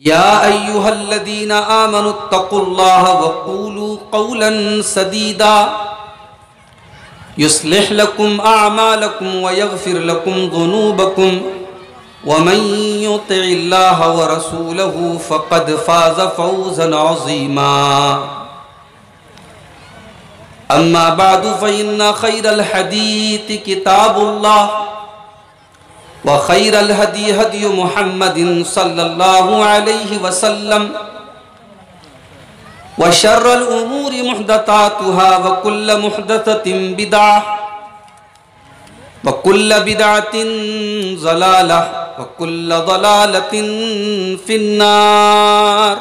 या अय्युहल्लज़ीना आमनुत्तक़ुल्लाह वक़ूलू क़ौलन सदीदा युस्लिह लकुम अअमालकुम व यग़फ़िर लकुम ज़ुनूबकुम व मन युतिइल्लाह व रसूलहू फ़क़द फ़ाज़ फ़ौज़न अज़ीमा। अम्मा बअदु फ़इन्ना ख़ैरल हदीथि किताबुल्लाह व खैरल हदी हदी मुहम्मदिन सल्लल्लाहु अलैहि वसल्लम व शर्रल उमूरि मुहदसातुहा व कुल्ल मुहदसतिन बिदअह व कुल्ल बिदअतिन ज़लालह व कुल्ल ज़लालतिन फिन्नार।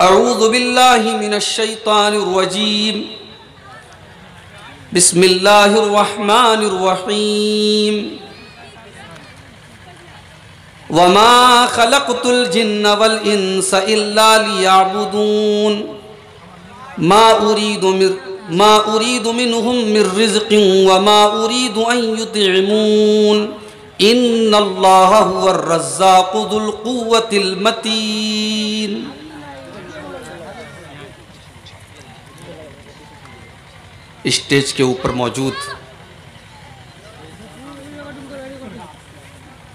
अऊज़ु बिल्लाहि मिनश शैतानिर रजीम। बिस्मिल्लाहिर्रहमानिर्रहीम। वमा खलक़तुल जिन्न वल इंस इल्ला लियअबुदून मा उरीदु मिनहुम मिर रिज़्क़िन वमा उरीदु अन युति'मून इन्नल्लाहा हुवर रज़्ज़ाक़ु ज़ुल क़ुव्वतिल मतीन। स्टेज के ऊपर मौजूद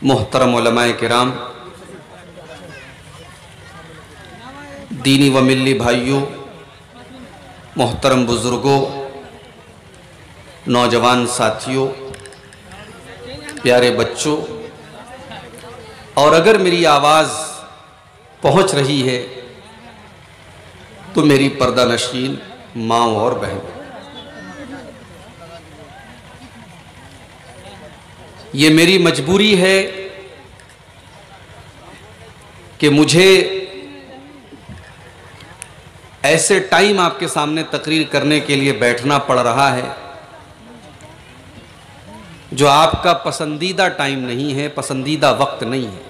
मोहतरम उलमाए किराम, दीनी व मिल्ली भाइयों, मोहतरम बुजुर्गों, नौजवान साथियों, प्यारे बच्चों, और अगर मेरी आवाज़ पहुंच रही है तो मेरी पर्दा नशीन माँ और बहन, ये मेरी मजबूरी है कि मुझे ऐसे टाइम आपके सामने तकरीर करने के लिए बैठना पड़ रहा है जो आपका पसंदीदा टाइम नहीं है, पसंदीदा वक्त नहीं है।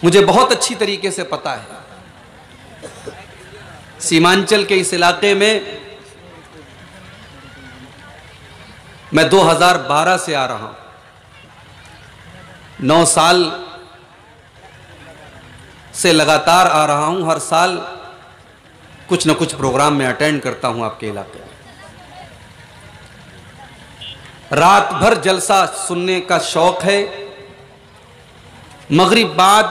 मुझे बहुत अच्छी तरीके से पता है सीमांचल के इस इलाके में मैं 2012 से आ रहा हूं। 9 साल से लगातार आ रहा हूं। हर साल कुछ न कुछ प्रोग्राम में अटेंड करता हूं आपके इलाके में। रात भर जलसा सुनने का शौक है। मगरिब बाद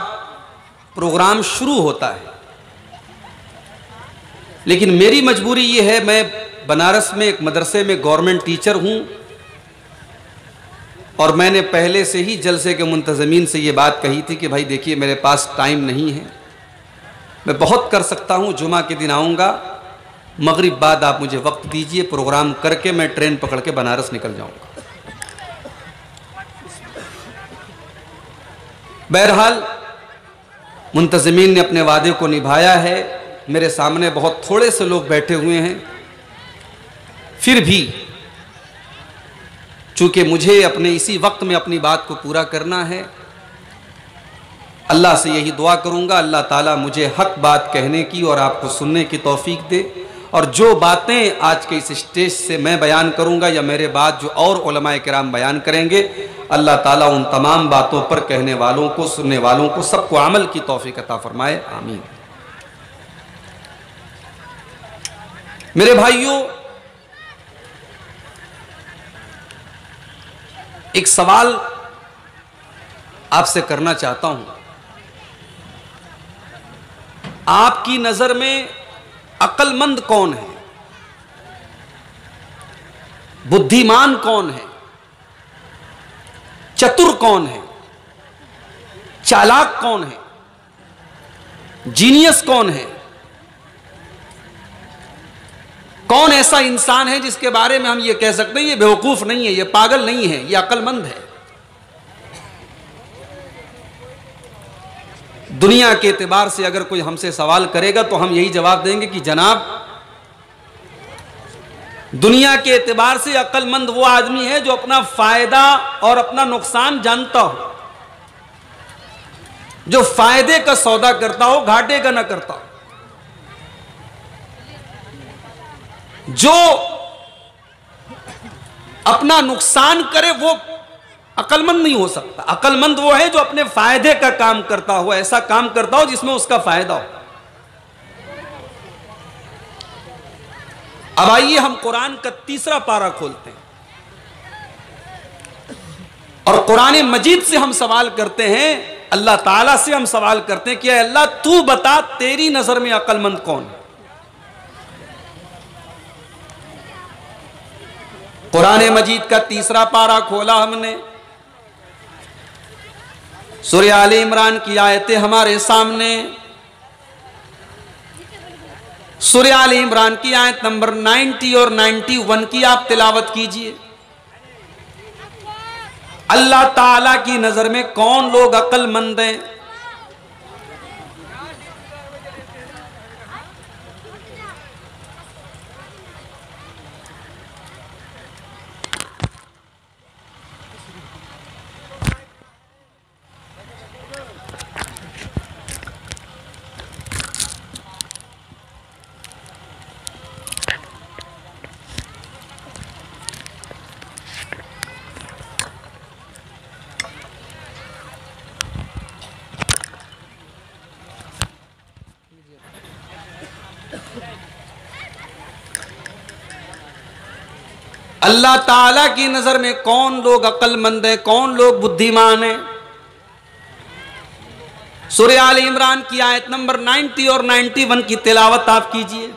प्रोग्राम शुरू होता है, लेकिन मेरी मजबूरी ये है, मैं बनारस में एक मदरसे में गवर्नमेंट टीचर हूं और मैंने पहले से ही जलसे के मुंतज़मीन से ये बात कही थी कि भाई देखिए, मेरे पास टाइम नहीं है, मैं बहुत कर सकता हूँ, जुमा के दिन आऊँगा, मगरिब बाद आप मुझे वक्त दीजिए, प्रोग्राम करके मैं ट्रेन पकड़ के बनारस निकल जाऊँगा। बहरहाल मुंतज़मीन ने अपने वादे को निभाया है। मेरे सामने बहुत थोड़े से लोग बैठे हुए हैं, फिर भी चूँकि मुझे अपने इसी वक्त में अपनी बात को पूरा करना है, अल्लाह से यही दुआ करूँगा अल्लाह ताला मुझे हक बात कहने की और आपको सुनने की तौफीक दे, और जो बातें आज के इस स्टेज से मैं बयान करूँगा या मेरे बाद जो और उलमाए किराम बयान करेंगे, अल्लाह ताला उन तमाम बातों पर कहने वालों को, सुनने वालों को, सबको अमल की तौफीक अता फरमाए, आमीन। मेरे भाइयों, एक सवाल आपसे करना चाहता हूं। आपकी नजर में अक्लमंद कौन है? बुद्धिमान कौन है? चतुर कौन है? चालाक कौन है? जीनियस कौन है? कौन ऐसा इंसान है जिसके बारे में हम ये कह सकते हैं ये बेवकूफ नहीं है, ये पागल नहीं है, ये अक्लमंद है? दुनिया के एतबार से अगर कोई हमसे सवाल करेगा तो हम यही जवाब देंगे कि जनाब, दुनिया के एतबार से अक्लमंद वो आदमी है जो अपना फायदा और अपना नुकसान जानता हो, जो फायदे का सौदा करता हो, घाटे का ना करता हो, जो अपना नुकसान करे वो अक्लमंद नहीं हो सकता। अक्लमंद वो है जो अपने फायदे का काम करता हो, ऐसा काम करता हो जिसमें उसका फायदा हो। अब आइए हम कुरान का तीसरा पारा खोलते हैं और कुरान मजीद से हम सवाल करते हैं, अल्लाह ताला से हम सवाल करते हैं कि अल्लाह तू बता तेरी नजर में अक्लमंद कौन है। कुरान मजीद का तीसरा पारा खोला हमने, सूरह आले इमरान की आयतें हमारे सामने। सूरह आले इमरान की आयत नंबर 90 और 91 की आप तिलावत कीजिए। अल्लाह ताला की नजर में कौन लोग अक्लमंद हैं? अल्लाह ताला की नजर में कौन लोग अक्लमंद है, कौन लोग बुद्धिमान है? सूरह आले इमरान की आयत नंबर 90 और 91 की तिलावत आप कीजिए।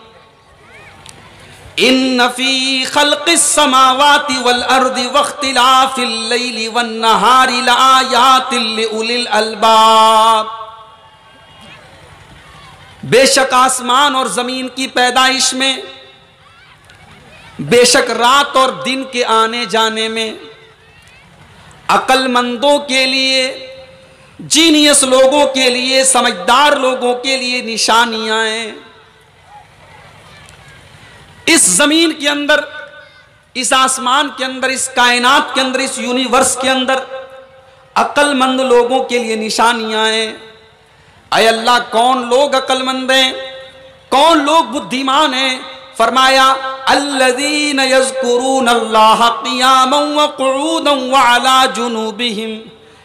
इन्न फी खल्क़िस समावाति वल अर्दि वख्तिलाफिल लैलि वन नहारि लआयातिल लिउलिल अलबाब। बेशक आसमान और जमीन की पैदाइश में, बेशक रात और दिन के आने जाने में अक्लमंदों के लिए, जीनियस लोगों के लिए, समझदार लोगों के लिए निशानियां हैं। इस जमीन के अंदर, इस आसमान के अंदर, इस कायनात के अंदर, इस यूनिवर्स के अंदर अक्लमंद लोगों के लिए निशानियां हैं। ऐ अल्लाह कौन लोग अक्लमंद हैं, कौन लोग बुद्धिमान हैं? फरमाया अल्लज़ीन यज़्कुरूनल्लाह क़ियामन व क़ुऊदन व अला जुनूबिहिम।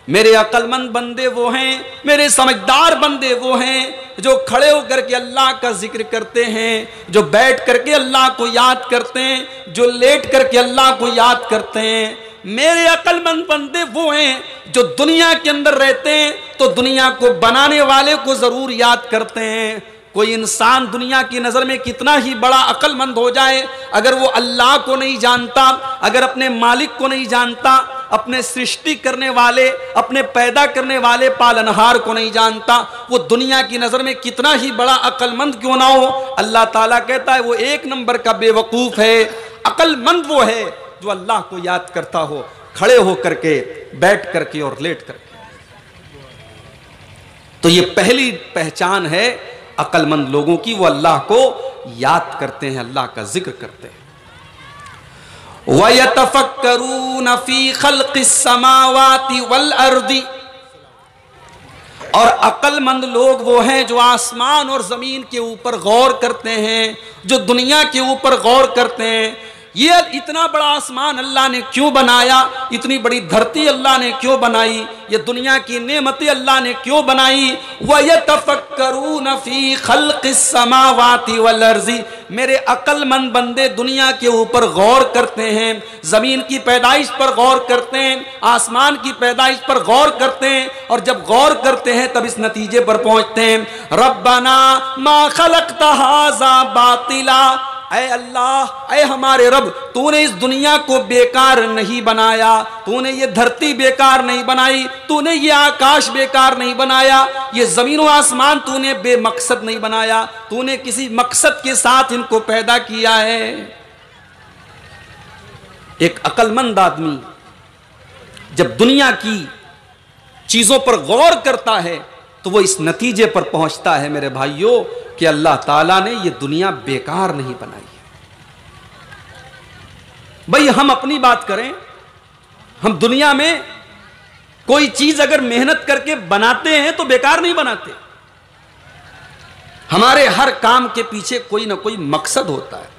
मेरे अक्लमंद बंदे वो हैं, मेरे समझदार बंदे वो हैं जो खड़े होकर के अल्लाह का जिक्र करते हैं, जो बैठ करके अल्लाह को याद करते हैं, जो लेट करके अल्लाह को याद करते हैं। मेरे अक्लमंद बंदे वो हैं जो दुनिया के अंदर रहते हैं तो दुनिया को बनाने वाले को जरूर याद करते हैं। कोई इंसान दुनिया की नज़र में कितना ही बड़ा अक्लमंद हो जाए, अगर वो अल्लाह को नहीं जानता, अगर अपने मालिक को नहीं जानता, अपने सृष्टि करने वाले, अपने पैदा करने वाले पालनहार को नहीं जानता, वो दुनिया की नज़र में कितना ही बड़ा अक्लमंद क्यों ना हो, अल्लाह ताला कहता है वो एक नंबर का बेवकूफ़ है। अक्लमंद वो है जो अल्लाह को याद करता हो, खड़े हो करके, बैठ करके और लेट करके। तो ये पहली पहचान है अक्लमंद लोगों की, वो अल्लाह को याद करते हैं, अल्लाह का जिक्र करते हैं। वयतफक्करून फी खल्क़िस समावाति वल अर्दि। और अक्लमंद लोग वो हैं जो आसमान और जमीन के ऊपर गौर करते हैं, जो दुनिया के ऊपर गौर करते हैं। ये इतना बड़ा आसमान अल्लाह ने क्यों बनाया, इतनी बड़ी धरती अल्लाह ने क्यों बनाई, ये दुनिया की नेमतें अल्लाह ने क्यों बनाई। वयतफक्करून फी खल्क़िस समावाति वल अर्ज़ि। मेरे अक्लमंद बंदे दुनिया के ऊपर गौर करते हैं, जमीन की पैदाइश पर गौर करते हैं, आसमान की पैदाइश पर गौर करते हैं, और जब गौर करते हैं तब इस नतीजे पर पहुंचते हैं, रब्बना मा खलक़्ता हाज़ा बातिला। ऐ अल्लाह, ऐ हमारे रब, तूने इस दुनिया को बेकार नहीं बनाया, तूने ये धरती बेकार नहीं बनाई, तूने ये आकाश बेकार नहीं बनाया, ये जमीन व आसमान तूने बेमकसद नहीं बनाया, तूने किसी मकसद के साथ इनको पैदा किया है। एक अक्लमंद आदमी जब दुनिया की चीजों पर गौर करता है तो वो इस नतीजे पर पहुंचता है मेरे भाइयों कि अल्लाह ताला ने ये दुनिया बेकार नहीं बनाई है। भाई हम अपनी बात करें, हम दुनिया में कोई चीज अगर मेहनत करके बनाते हैं तो बेकार नहीं बनाते। हमारे हर काम के पीछे कोई ना कोई मकसद होता है।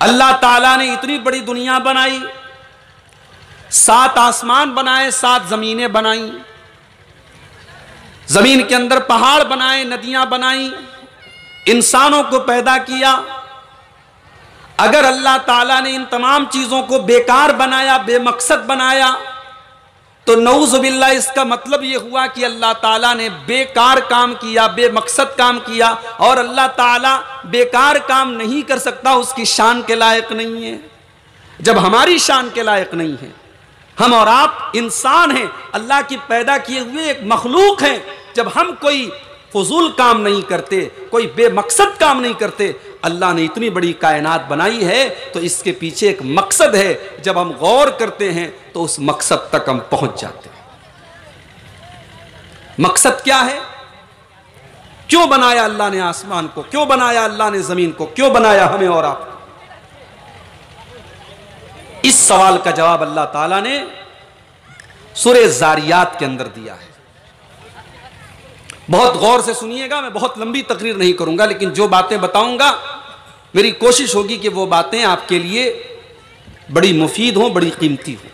अल्लाह ताला ने इतनी बड़ी दुनिया बनाई, 7 आसमान बनाए, 7 जमीनें बनाई, जमीन के अंदर पहाड़ बनाए, नदियां बनाई, इंसानों को पैदा किया। अगर अल्लाह ताला ने इन तमाम चीजों को बेकार बनाया, बेमकसद बनाया, तो नऊज़ुबिल्लाह इसका मतलब यह हुआ कि अल्लाह ताला ने बेकार काम किया, बेमकसद काम किया। और अल्लाह ताला बेकार काम नहीं कर सकता, उसकी शान के लायक नहीं है। जब हमारी शान के लायक नहीं है, हम और आप इंसान हैं, अल्लाह की पैदा किए हुए एक मखलूक हैं, जब हम कोई फजूल काम नहीं करते, कोई बेमकसद काम नहीं करते, अल्लाह ने इतनी बड़ी कायनात बनाई है तो इसके पीछे एक मकसद है। जब हम गौर करते हैं तो उस मकसद तक हम पहुंच जाते हैं। मकसद क्या है? क्यों बनाया अल्लाह ने आसमान को, क्यों बनाया अल्लाह ने जमीन को, क्यों बनाया हमें और आपको? इस सवाल का जवाब अल्लाह ताला ने सूरह ज़ारियात के अंदर दिया है। बहुत गौर से सुनिएगा, मैं बहुत लंबी तकरीर नहीं करूंगा, लेकिन जो बातें बताऊंगा मेरी कोशिश होगी कि वो बातें आपके लिए बड़ी मुफीद हों, बड़ी कीमती हों।